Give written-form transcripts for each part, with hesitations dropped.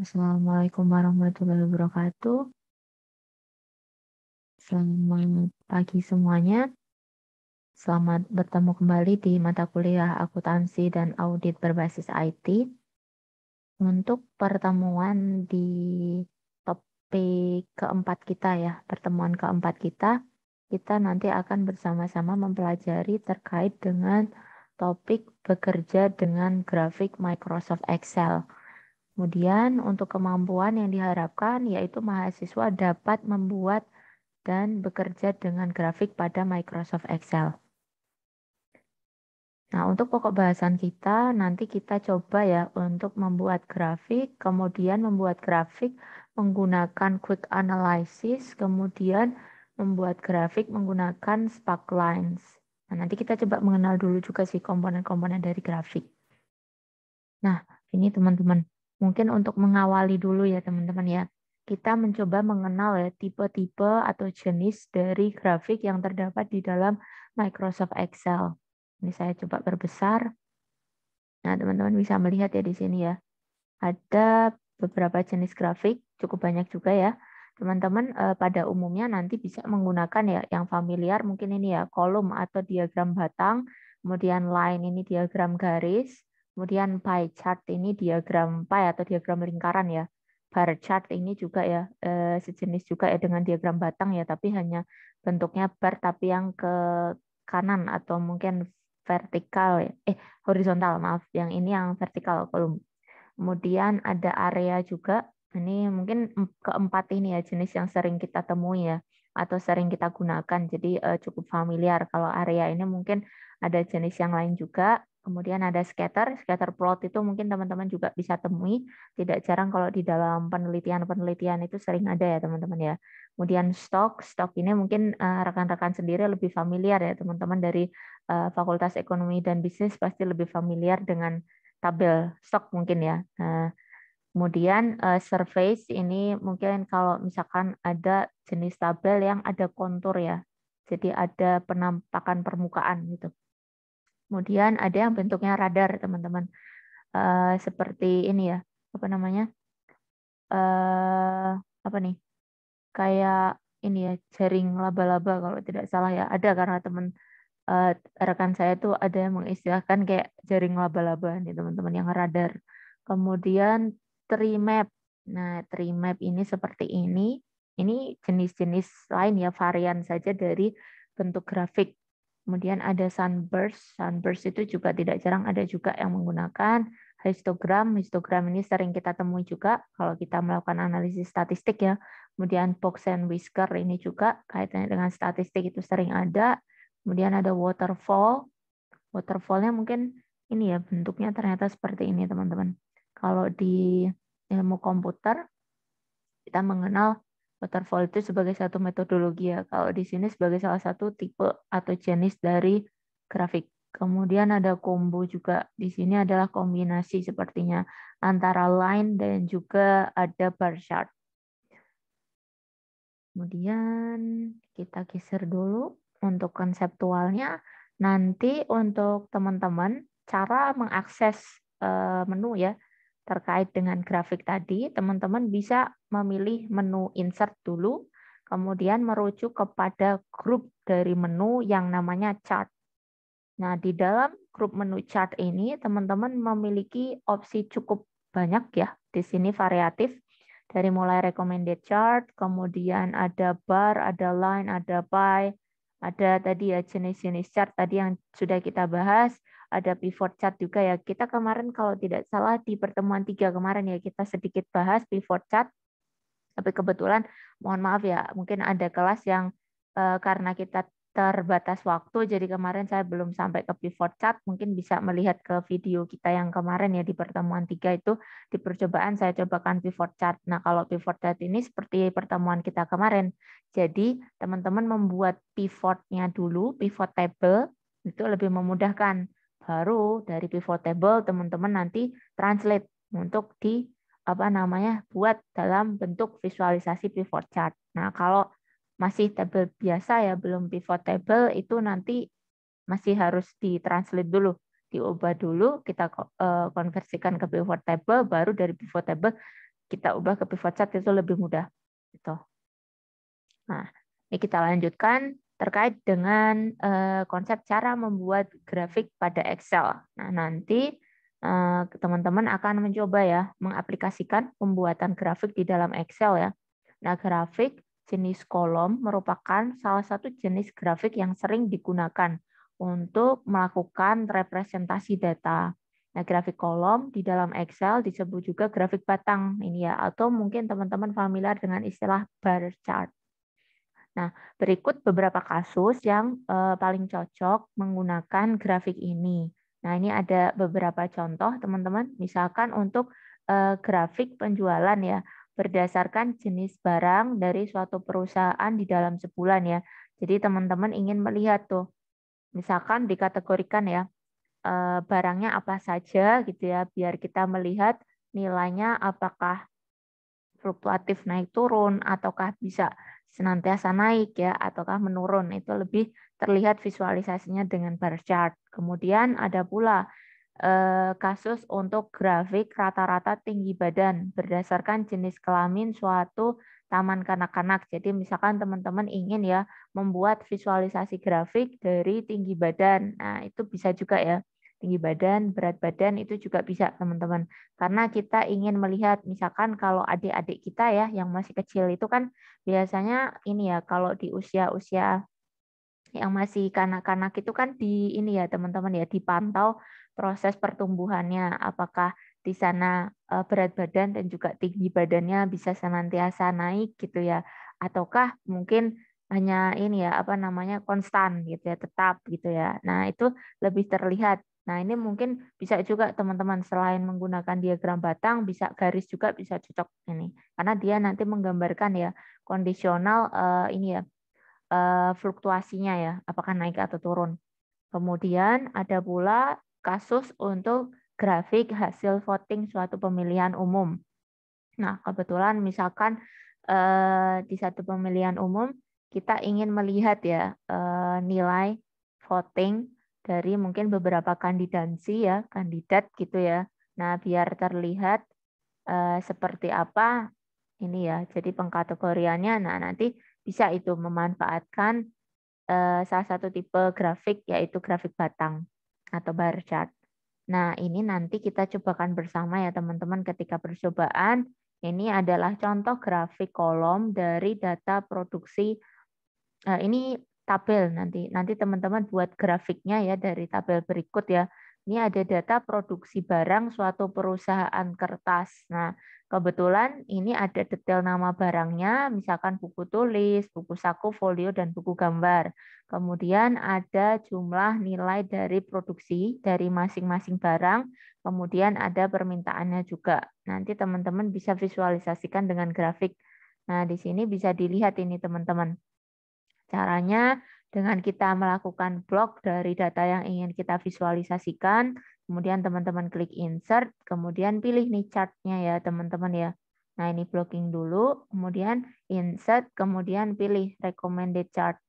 Assalamualaikum warahmatullahi wabarakatuh. Selamat pagi semuanya. Selamat bertemu kembali di mata kuliah akuntansi dan audit berbasis IT. Untuk pertemuan di topik keempat kita ya, pertemuan keempat kita nanti akan bersama-sama mempelajari terkait dengan topik bekerja dengan grafik Microsoft Excel. Kemudian untuk kemampuan yang diharapkan yaitu mahasiswa dapat membuat dan bekerja dengan grafik pada Microsoft Excel. Nah, untuk pokok bahasan kita, nanti kita coba ya untuk membuat grafik, kemudian membuat grafik menggunakan quick analysis, kemudian membuat grafik menggunakan spark lines. Nah, nanti kita coba mengenal dulu juga sih komponen-komponen dari grafik. Nah, ini teman-teman, mungkin untuk mengawali dulu ya teman-teman ya. Kita mencoba mengenal ya tipe-tipe atau jenis dari grafik yang terdapat di dalam Microsoft Excel. Ini saya coba perbesar. Nah, teman-teman bisa melihat ya di sini ya. Ada beberapa jenis grafik, cukup banyak juga ya. Teman-teman pada umumnya nanti bisa menggunakan ya yang familiar mungkin ini ya kolom atau diagram batang, kemudian line ini diagram garis, kemudian pie chart ini diagram pie atau diagram lingkaran ya. Bar chart ini juga ya sejenis juga ya dengan diagram batang ya, tapi hanya bentuknya bar tapi yang ke kanan atau mungkin vertikal ya. Horizontal, maaf. Yang ini yang vertikal kolom. Kemudian ada area juga. Ini mungkin keempat ini ya jenis yang sering kita temui ya atau sering kita gunakan. Jadi cukup familiar. Kalau area ini mungkin ada jenis yang lain juga. Kemudian ada scatter. Scatter plot itu mungkin teman-teman juga bisa temui. Tidak jarang kalau di dalam penelitian-penelitian itu sering ada ya teman-teman ya. Kemudian stock. Stock ini mungkin rekan-rekan sendiri lebih familiar ya teman-teman dari Fakultas Ekonomi dan Bisnis pasti lebih familiar dengan tabel stok mungkin ya. Nah, kemudian surface ini mungkin kalau misalkan ada jenis tabel yang ada kontur ya. Jadi ada penampakan permukaan gitu. Kemudian ada yang bentuknya radar, teman-teman. Seperti ini ya. Apa namanya? Apa nih? Kayak ini ya, jaring laba-laba kalau tidak salah ya. Ada karena teman eh, rekan saya tuh ada yang mengistilahkan kayak jaring laba-laba nih teman-teman yang radar. Kemudian tree map. Nah, tree map ini seperti ini. Ini jenis-jenis lain ya, varian saja dari bentuk grafik. Kemudian ada sunburst. Sunburst itu juga tidak jarang ada juga yang menggunakan histogram. Histogram ini sering kita temui juga kalau kita melakukan analisis statistik ya. Kemudian box and whisker ini juga kaitannya dengan statistik itu sering ada. Kemudian ada waterfall. Waterfallnya mungkin ini ya bentuknya ternyata seperti ini teman-teman. Kalau di ilmu komputer kita mengenal waterfall itu sebagai satu metodologi ya. Kalau di sini sebagai salah satu tipe atau jenis dari grafik. Kemudian ada combo juga. Di sini adalah kombinasi sepertinya antara line dan juga ada bar chart. Kemudian kita geser dulu untuk konseptualnya. Nanti untuk teman-teman cara mengakses menu ya terkait dengan grafik tadi, teman-teman bisa memilih menu insert dulu, kemudian merujuk kepada grup dari menu yang namanya chart. Nah, di dalam grup menu chart ini, teman-teman memiliki opsi cukup banyak ya. Di sini variatif, dari mulai recommended chart, kemudian ada bar, ada line, ada pie, ada tadi ya jenis-jenis chart tadi yang sudah kita bahas, ada pivot chart juga ya. Kita kemarin kalau tidak salah di pertemuan 3 kemarin ya, kita sedikit bahas pivot chart, tapi kebetulan mohon maaf ya, mungkin ada kelas yang karena kita terbatas waktu, jadi kemarin saya belum sampai ke pivot chart, mungkin bisa melihat ke video kita yang kemarin ya di pertemuan 3 itu, di percobaan saya cobakan pivot chart. Nah, kalau pivot chart ini seperti pertemuan kita kemarin, jadi teman-teman membuat pivotnya dulu, pivot table, itu lebih memudahkan. Baru dari pivot table, teman-teman nanti translate untuk di apa namanya buat dalam bentuk visualisasi pivot chart. Nah, kalau masih tabel biasa ya belum pivot table itu nanti masih harus ditranslate dulu, diubah dulu, kita konversikan ke pivot table, baru dari pivot table kita ubah ke pivot chart itu lebih mudah. Gitu. Nah, ini kita lanjutkan terkait dengan konsep cara membuat grafik pada Excel. Nah, nanti teman-teman akan mencoba ya mengaplikasikan pembuatan grafik di dalam Excel ya. Nah, grafik jenis kolom merupakan salah satu jenis grafik yang sering digunakan untuk melakukan representasi data. Nah, grafik kolom di dalam Excel disebut juga grafik batang ini ya, atau mungkin teman-teman familiar dengan istilah bar chart. Nah, berikut beberapa kasus yang paling cocok menggunakan grafik ini. Nah, ini ada beberapa contoh, teman-teman. Misalkan untuk grafik penjualan ya, berdasarkan jenis barang dari suatu perusahaan di dalam sebulan ya. Jadi, teman-teman ingin melihat tuh, misalkan dikategorikan ya, barangnya apa saja gitu ya, biar kita melihat nilainya apakah fluktuatif naik turun ataukah bisa senantiasa naik ya ataukah menurun, itu lebih terlihat visualisasinya dengan bar chart. Kemudian ada pula kasus untuk grafik rata-rata tinggi badan berdasarkan jenis kelamin suatu taman kanak-kanak. Jadi misalkan teman-teman ingin ya membuat visualisasi grafik dari tinggi badan. Nah, itu bisa juga ya. Tinggi badan, berat badan itu juga bisa teman-teman. Karena kita ingin melihat misalkan kalau adik-adik kita ya yang masih kecil itu kan biasanya ini ya kalau di usia-usia yang masih kanak-kanak itu kan di ini ya teman-teman ya dipantau proses pertumbuhannya apakah di sana berat badan dan juga tinggi badannya bisa senantiasa naik gitu ya ataukah mungkin hanya ini ya apa namanya konstan gitu ya tetap gitu ya. Nah, itu lebih terlihat. Nah, ini mungkin bisa juga teman-teman selain menggunakan diagram batang bisa garis juga bisa cocok ini karena dia nanti menggambarkan ya kondisional ini ya fluktuasinya ya, apakah naik atau turun. Kemudian ada pula kasus untuk grafik hasil voting suatu pemilihan umum. Nah, kebetulan misalkan di satu pemilihan umum kita ingin melihat ya nilai voting dari mungkin beberapa kandidansi ya, kandidat gitu ya. Nah, biar terlihat seperti apa ini ya. Jadi pengkategoriannya nah nanti bisa itu memanfaatkan salah satu tipe grafik yaitu grafik batang atau bar chart. Nah, ini nanti kita cobakan bersama ya teman-teman ketika percobaan. Ini adalah contoh grafik kolom dari data produksi. Ini tabel nanti. Nanti teman-teman buat grafiknya ya dari tabel berikut ya. Ini ada data produksi barang suatu perusahaan kertas. Nah, kebetulan ini ada detail nama barangnya, misalkan buku tulis, buku saku, folio, dan buku gambar. Kemudian ada jumlah nilai dari produksi dari masing-masing barang. Kemudian ada permintaannya juga. Nanti teman-teman bisa visualisasikan dengan grafik. Nah, di sini bisa dilihat ini teman-teman. Caranya dengan kita melakukan blok dari data yang ingin kita visualisasikan, kemudian teman-teman klik insert, kemudian pilih nih chartnya ya teman-teman ya. Nah ini blocking dulu, kemudian insert, kemudian pilih recommended chart.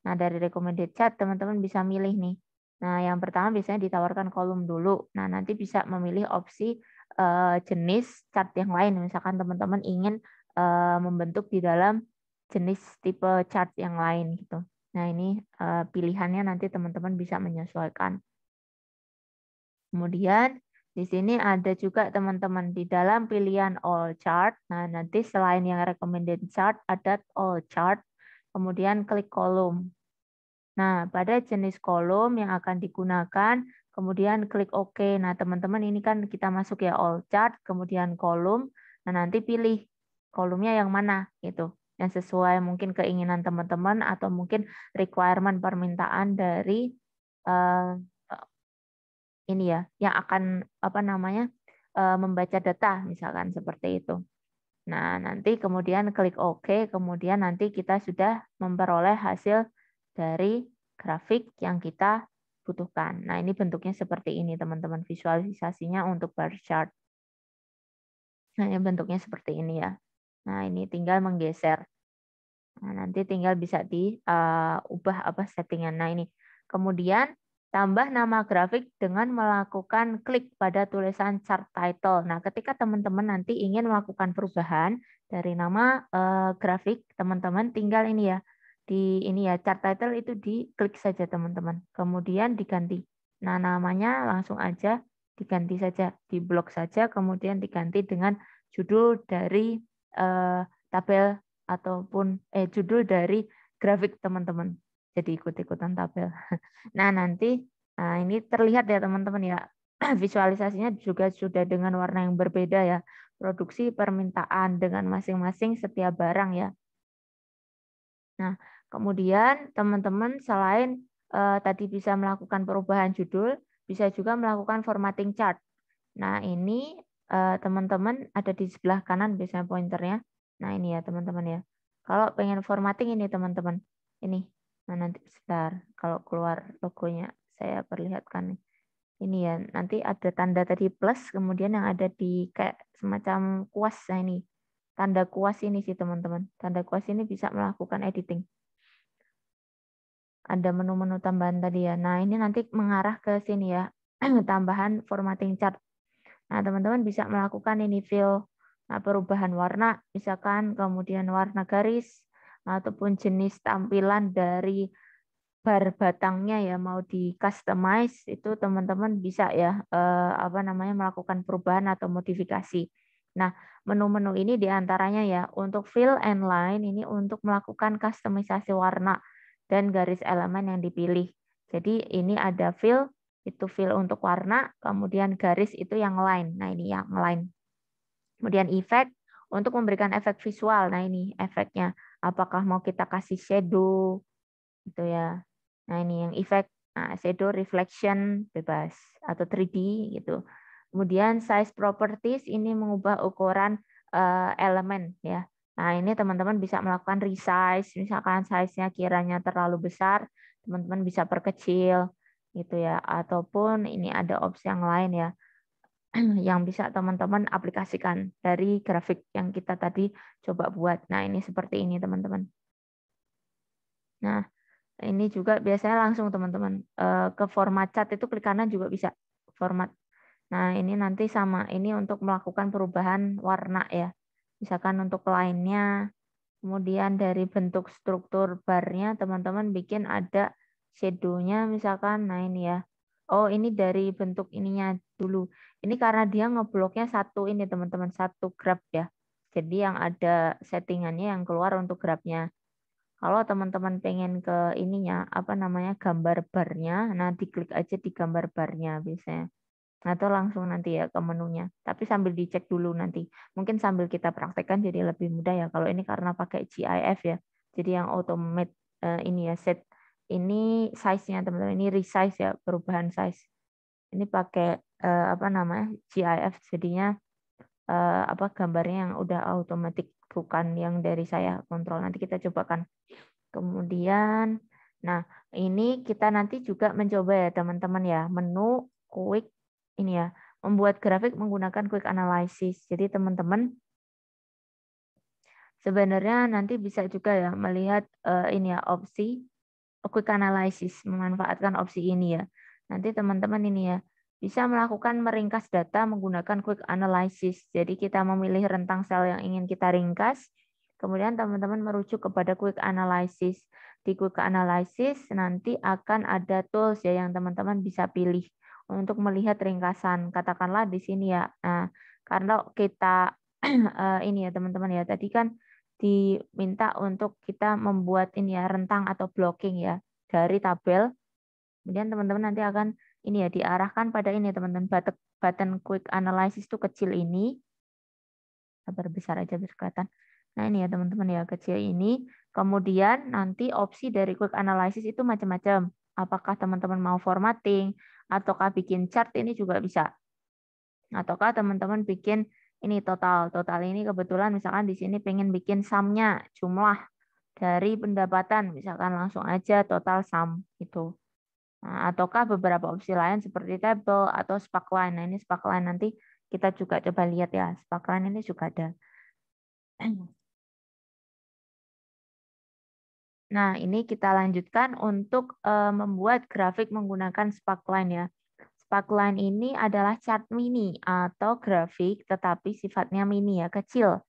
Nah dari recommended chart teman-teman bisa milih nih. Nah yang pertama biasanya ditawarkan kolom dulu. Nah nanti bisa memilih opsi jenis chart yang lain. Misalkan teman-teman ingin membentuk di dalam jenis tipe chart yang lain gitu. Nah, ini pilihannya nanti teman-teman bisa menyesuaikan. Kemudian di sini ada juga teman-teman di dalam pilihan all chart. Nah, nanti selain yang recommended chart ada all chart, kemudian klik kolom. Nah, pada jenis kolom yang akan digunakan, kemudian klik OK. Nah, teman-teman ini kan kita masuk ya all chart, kemudian kolom. Nah, nanti pilih kolomnya yang mana gitu. Yang sesuai mungkin keinginan teman-teman atau mungkin requirement permintaan dari ini ya, yang akan apa namanya membaca data misalkan seperti itu. Nah, nanti kemudian klik OK, kemudian nanti kita sudah memperoleh hasil dari grafik yang kita butuhkan. Nah, ini bentuknya seperti ini, teman-teman. Visualisasinya untuk bar chart. Nah, ini bentuknya seperti ini ya. Nah, ini tinggal menggeser. Nah, nanti tinggal bisa diubah apa settingan. Nah, ini. Kemudian tambah nama grafik dengan melakukan klik pada tulisan chart title. Nah, ketika teman-teman nanti ingin melakukan perubahan dari nama grafik, teman-teman tinggal ini ya, di ini ya chart title itu diklik saja teman-teman. Kemudian diganti. Nah, namanya langsung aja diganti saja, diblok saja, kemudian diganti dengan judul dari tabel ataupun judul dari grafik teman-teman. Jadi ikut-ikutan tabel. Nah, nanti ini terlihat ya teman-teman ya. Visualisasinya juga sudah dengan warna yang berbeda ya. Produksi permintaan dengan masing-masing setiap barang ya. Nah, kemudian teman-teman selain tadi bisa melakukan perubahan judul, bisa juga melakukan formatting chart. Nah, ini teman-teman ada di sebelah kanan biasanya pointernya. Nah, ini ya teman-teman ya. Kalau pengen formatting ini teman-teman. Ini. Nah, nanti sebentar. Kalau keluar logonya saya perlihatkan. Ini ya, nanti ada tanda tadi plus, kemudian yang ada di kayak semacam kuas. Nah, ini. Tanda kuas ini sih teman-teman. Tanda kuas ini bisa melakukan editing. Ada menu-menu tambahan tadi ya. Nah, ini nanti mengarah ke sini ya. Tambahan formatting chart. Nah, teman-teman bisa melakukan ini fill, perubahan warna, misalkan kemudian warna garis, ataupun jenis tampilan dari bar batangnya ya mau di customize itu teman-teman bisa ya melakukan perubahan atau modifikasi. Nah, menu-menu ini diantaranya ya untuk fill and line ini untuk melakukan kustomisasi warna dan garis elemen yang dipilih. Jadi ini ada fill, itu fill untuk warna, kemudian garis itu yang line. Nah, ini yang line. Kemudian efek untuk memberikan efek visual. Nah, ini efeknya. Apakah mau kita kasih shadow gitu ya. Nah, ini yang efek shadow reflection bebas atau 3D gitu. Kemudian size properties ini mengubah ukuran elemen ya. Nah, ini teman-teman bisa melakukan resize, misalkan size-nya kiranya terlalu besar, teman-teman bisa perkecil gitu ya. Ataupun ini ada opsi yang lain ya yang bisa teman-teman aplikasikan dari grafik yang kita tadi coba buat. Nah, ini seperti ini teman-teman. Nah, ini juga biasanya langsung teman-teman ke format chat itu klik kanan juga bisa format. Nah, ini nanti sama ini untuk melakukan perubahan warna ya. Misalkan untuk lainnya, kemudian dari bentuk struktur barnya teman-teman bikin ada shadow-nya misalkan. Nah, ini ya. Oh, ini dari bentuk ininya dulu. Ini karena dia ngebloknya satu ini teman-teman, satu grab ya. Jadi yang ada settingannya yang keluar untuk grabnya. Kalau teman-teman pengen ke ininya, gambar barnya, nah diklik aja di gambar barnya biasanya. Atau langsung nanti ya ke menunya. Tapi sambil dicek dulu nanti. Mungkin sambil kita praktekkan jadi lebih mudah ya. Kalau ini karena pakai GIF ya. Jadi yang automate ini ya set. Ini size-nya teman-teman. Ini resize ya, perubahan size. Ini pakai GIF jadinya gambarnya yang udah otomatis bukan yang dari saya kontrol. Nanti kita cobakan. Kemudian, nah ini kita nanti juga mencoba ya teman-teman ya menu quick ini ya membuat grafik menggunakan quick analysis. Jadi teman-teman sebenarnya nanti bisa juga ya melihat ini ya opsi quick analysis memanfaatkan opsi ini ya. Nanti teman-teman ini ya bisa melakukan meringkas data menggunakan quick analysis. Jadi kita memilih rentang sel yang ingin kita ringkas. Kemudian teman-teman merujuk kepada quick analysis. Di quick analysis nanti akan ada tools ya yang teman-teman bisa pilih untuk melihat ringkasan. Katakanlah di sini ya. Nah, karena kita ini ya teman-teman ya. Tadi kan diminta untuk kita membuat ini ya rentang atau blocking ya dari tabel. Kemudian teman-teman nanti akan ini ya diarahkan pada ini teman-teman button quick analysis itu kecil ini. Sabar besar aja biar kelihatan. Nah, ini ya teman-teman ya kecil ini. Kemudian nanti opsi dari quick analysis itu macam-macam. Apakah teman-teman mau formatting ataukah bikin chart ini juga bisa. Ataukah teman-teman bikin ini total. Total ini kebetulan misalkan di sini pengen bikin sum-nya, jumlah dari pendapatan. Misalkan langsung aja total sum itu. Nah, ataukah beberapa opsi lain seperti table atau sparkline. Nah, ini sparkline nanti kita juga coba lihat ya. Sparkline ini juga ada. Nah, ini kita lanjutkan untuk membuat grafik menggunakan sparkline ya. Sparkline ini adalah chart mini atau grafik tetapi sifatnya mini ya, kecil.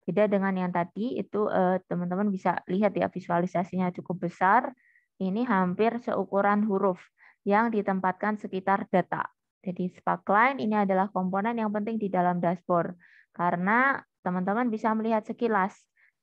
Beda dengan yang tadi itu teman-teman bisa lihat ya visualisasinya cukup besar. Ini hampir seukuran huruf yang ditempatkan sekitar data. Jadi sparkline ini adalah komponen yang penting di dalam dashboard karena teman-teman bisa melihat sekilas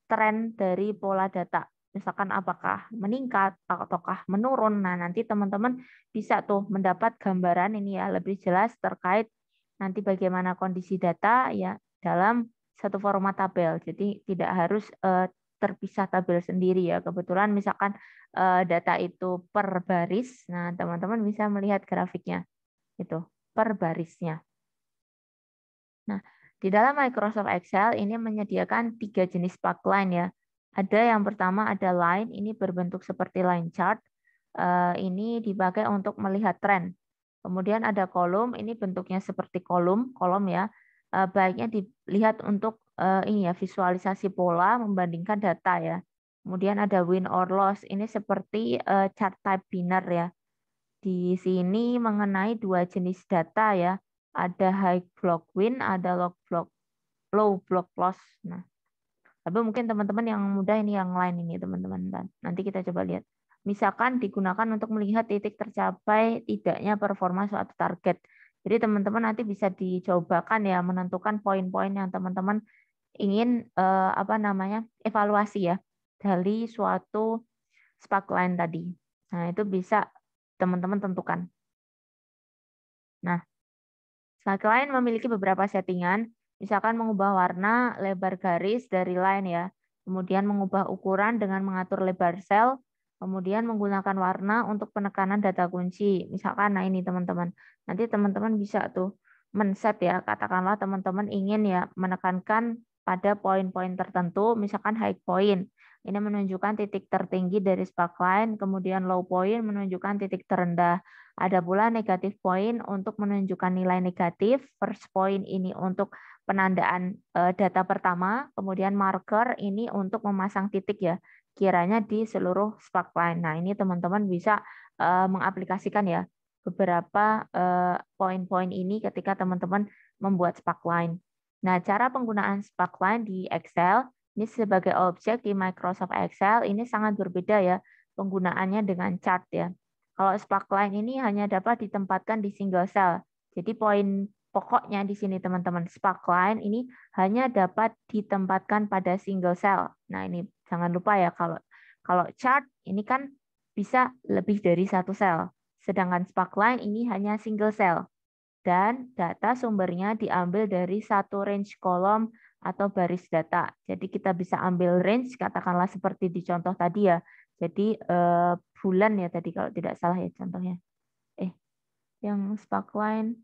tren dari pola data. Misalkan apakah meningkat ataukah menurun. Nah, nanti teman-teman bisa tuh mendapat gambaran ini ya lebih jelas terkait nanti bagaimana kondisi data ya dalam satu format tabel. Jadi tidak harus terpisah tabel sendiri ya. Kebetulan misalkan data itu per baris, nah teman-teman bisa melihat grafiknya itu per barisnya. Nah, di dalam Microsoft Excel ini menyediakan 3 jenis sparkline ya. Ada yang pertama ada line, ini berbentuk seperti line chart. Ini dipakai untuk melihat tren. Kemudian ada kolom, ini bentuknya seperti kolom ya. Baiknya dilihat untuk ini ya visualisasi pola membandingkan data ya. Kemudian ada win or loss, ini seperti chart type binary ya. Di sini mengenai 2 jenis data ya. Ada high block win, ada low block loss. Nah, tapi mungkin teman-teman yang mudah ini yang lain ini teman-teman. Nanti kita coba lihat. Misalkan digunakan untuk melihat titik tercapai tidaknya performa suatu target. Jadi teman-teman nanti bisa dicobakan ya menentukan poin-poin yang teman-teman ingin evaluasi ya dari suatu sparkline tadi. Nah, itu bisa teman-teman tentukan. Nah, sparkline memiliki beberapa settingan, misalkan mengubah warna, lebar garis dari line ya, kemudian mengubah ukuran dengan mengatur lebar sel, kemudian menggunakan warna untuk penekanan data kunci. Misalkan, nah ini teman-teman, nanti teman-teman bisa tuh men-set ya, katakanlah teman-teman ingin ya menekankan pada poin-poin tertentu, misalkan high point. Ini menunjukkan titik tertinggi dari sparkline, kemudian low point menunjukkan titik terendah. Ada pula negatif point untuk menunjukkan nilai negatif, first point ini untuk penandaan data pertama, kemudian marker ini untuk memasang titik ya, kiranya di seluruh sparkline. Nah, ini teman-teman bisa mengaplikasikan ya beberapa poin-poin ini ketika teman-teman membuat sparkline. Nah, cara penggunaan sparkline di Excel ini sebagai objek di Microsoft Excel ini sangat berbeda ya penggunaannya dengan chart ya. Kalau sparkline ini hanya dapat ditempatkan di single cell. Jadi poin pokoknya di sini teman-teman, sparkline ini hanya dapat ditempatkan pada single cell. Nah, ini jangan lupa ya kalau chart ini kan bisa lebih dari satu sel. Sedangkan sparkline ini hanya single cell. Dan data sumbernya diambil dari satu range kolom atau baris data. Jadi kita bisa ambil range, katakanlah seperti di contoh tadi ya. Jadi bulan ya tadi kalau tidak salah ya contohnya. Yang sparkline,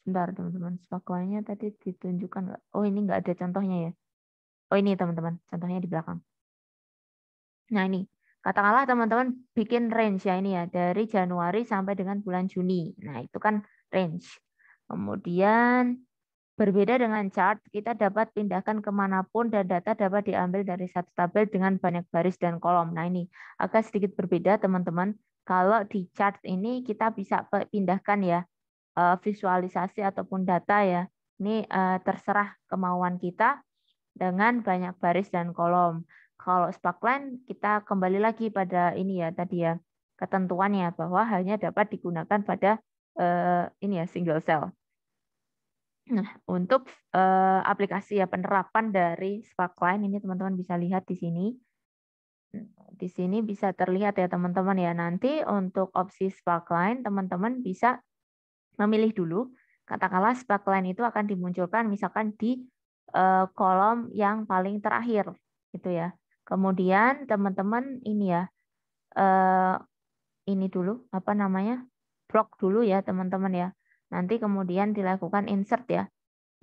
sebentar teman-teman, sparkline-nya tadi ditunjukkan nggak? Oh ini nggak ada contohnya ya. Oh ini teman-teman, contohnya di belakang. Nah ini, katakanlah teman-teman bikin range ya ini ya, dari Januari sampai dengan bulan Juni. Nah itu kan range. Kemudian berbeda dengan chart, kita dapat pindahkan kemanapun dan data dapat diambil dari satu tabel dengan banyak baris dan kolom. Nah ini agak sedikit berbeda teman-teman. Kalau di chart ini kita bisa pindahkan ya visualisasi ataupun data ya. Ini terserah kemauan kita dengan banyak baris dan kolom. Kalau sparkline kita kembali lagi pada ini ya tadi ya ketentuannya bahwa hanya dapat digunakan pada ini ya single cell. Nah, untuk aplikasi ya penerapan dari sparkline ini teman-teman bisa lihat di sini. Di sini bisa terlihat ya teman-teman ya. Nanti untuk opsi sparkline teman-teman bisa memilih dulu. Katakanlah sparkline itu akan dimunculkan misalkan di kolom yang paling terakhir gitu ya. Kemudian teman-teman ini ya ini dulu apa namanya? Blok dulu ya teman-teman ya. Nanti kemudian dilakukan insert ya.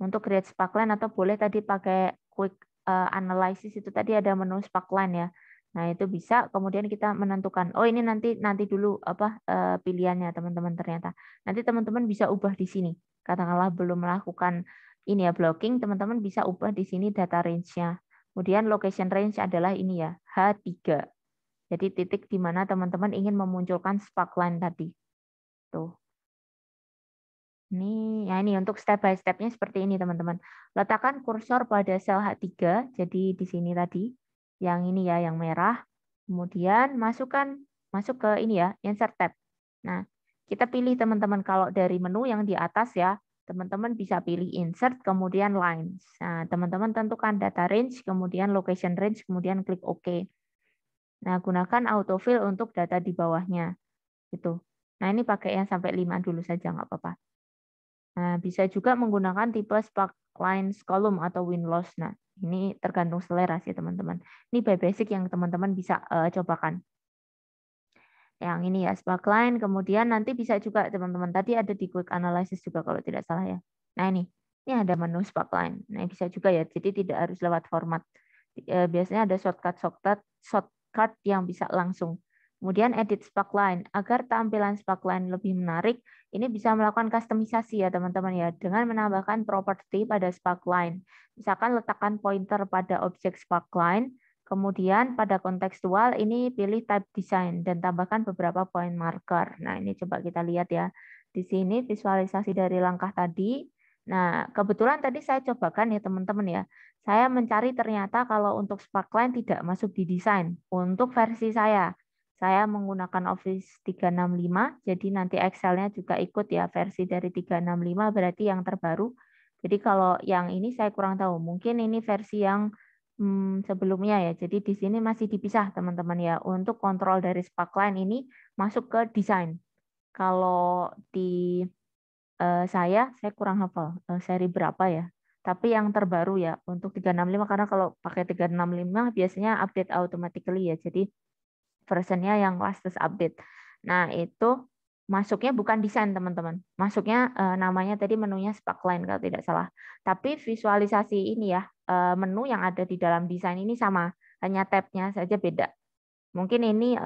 Untuk create sparkline atau boleh tadi pakai quick analysis itu tadi ada menu sparkline ya. Nah, itu bisa kemudian kita menentukan oh ini nanti dulu apa pilihannya teman-teman ternyata. Nanti teman-teman bisa ubah di sini. Katakanlah belum melakukan ini ya blocking, teman-teman bisa ubah di sini data range-nya. Kemudian location range adalah ini ya, H3. Jadi titik di mana teman-teman ingin memunculkan sparkline tadi. Tuh. Ini untuk step by step-nya seperti ini, teman-teman. Letakkan kursor pada sel H3, jadi di sini tadi, yang ini ya, yang merah. Kemudian masuk ke ini ya, insert tab. Nah, kita pilih teman-teman kalau dari menu yang di atas ya, teman-teman bisa pilih insert, kemudian lines. Nah, teman-teman tentukan data range, kemudian location range, kemudian klik OK. Nah, gunakan autofill untuk data di bawahnya. Gitu. Nah, ini pakai yang sampai 5 dulu saja, nggak apa-apa. Nah, bisa juga menggunakan tipe sparklines column atau win-loss. Nah, ini tergantung selera sih, teman-teman. Ini by basic yang teman-teman bisa cobakan. Yang ini ya, sparkline. Kemudian nanti bisa juga, teman-teman. Tadi ada di quick analysis juga kalau tidak salah ya. Nah, ini ada menu sparkline. Nah, bisa juga ya. Jadi tidak harus lewat format. Biasanya ada shortcut yang bisa langsung. Kemudian edit sparkline. Agar tampilan sparkline lebih menarik, ini bisa melakukan kustomisasi ya teman-teman ya, dengan menambahkan properti pada sparkline. Misalkan letakkan pointer pada objek sparkline, kemudian pada kontekstual ini pilih type design dan tambahkan beberapa point marker. Nah, ini coba kita lihat ya. Di sini visualisasi dari langkah tadi. Nah, kebetulan tadi saya cobakan ya teman-teman ya. Saya mencari ternyata kalau untuk sparkline tidak masuk di desain. Untuk versi saya menggunakan Office 365, jadi nanti Excel-nya juga ikut ya versi dari 365 berarti yang terbaru. Jadi kalau yang ini saya kurang tahu, mungkin ini versi yang sebelumnya ya. Jadi di sini masih dipisah teman-teman ya. Untuk kontrol dari sparkline ini masuk ke desain. Kalau di saya kurang hafal seri berapa ya. Tapi yang terbaru ya untuk 365 karena kalau pakai 365 biasanya update automatically ya. Jadi versionnya yang latest update. Nah, itu masuknya bukan desain, teman-teman. Masuknya namanya tadi menunya Sparkline kalau tidak salah. Tapi visualisasi ini ya, menu yang ada di dalam desain ini sama, hanya tab-nya saja beda. Mungkin ini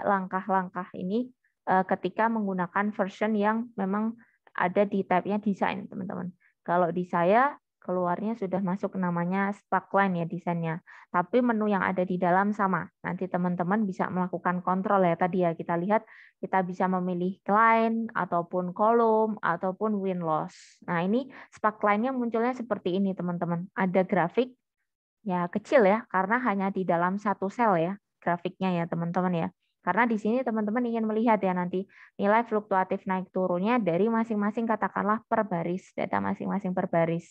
langkah-langkah ini ketika menggunakan version yang memang ada di tab-nya desain, teman-teman. Kalau di saya keluarnya sudah masuk namanya Sparkline ya desainnya. Tapi menu yang ada di dalam sama. Nanti teman-teman bisa melakukan kontrol ya tadi ya. Kita lihat kita bisa memilih line ataupun kolom ataupun win-loss. Nah, ini Sparkline-nya munculnya seperti ini, teman-teman. Ada grafik ya kecil ya karena hanya di dalam satu sel ya grafiknya ya teman-teman ya. Karena di sini teman-teman ingin melihat ya nanti nilai fluktuatif naik turunnya dari masing-masing katakanlah per baris, data masing-masing per baris.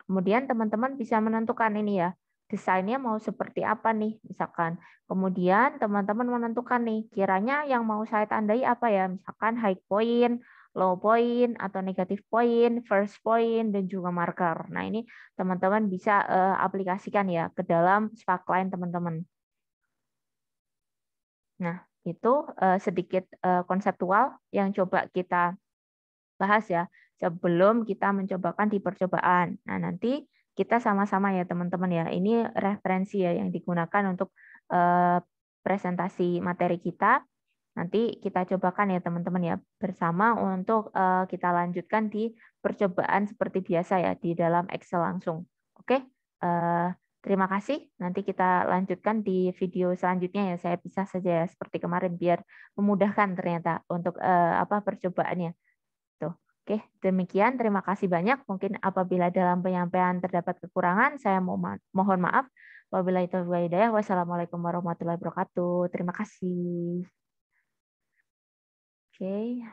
Kemudian teman-teman bisa menentukan ini ya, desainnya mau seperti apa nih misalkan. Kemudian teman-teman menentukan nih, kiranya yang mau saya tandai apa ya, misalkan high point, low point, atau negative point, first point, dan juga marker. Nah ini teman-teman bisa aplikasikan ya ke dalam Sparkline teman-teman. Nah, itu sedikit konseptual yang coba kita bahas ya sebelum kita mencobakan di percobaan. Nah, nanti kita sama-sama ya teman-teman ya. Ini referensi ya yang digunakan untuk presentasi materi kita. Nanti kita cobakan ya teman-teman ya bersama untuk kita lanjutkan di percobaan seperti biasa ya di dalam Excel langsung. Oke, terima kasih. Nanti kita lanjutkan di video selanjutnya ya. Saya pisah saja ya seperti kemarin biar memudahkan ternyata untuk percobaannya. Tuh. Oke, demikian. Terima kasih banyak. Mungkin apabila dalam penyampaian terdapat kekurangan, saya mohon maaf. Wabillahi taufiq wal hidayah. Wassalamualaikum warahmatullahi wabarakatuh. Terima kasih. Oke.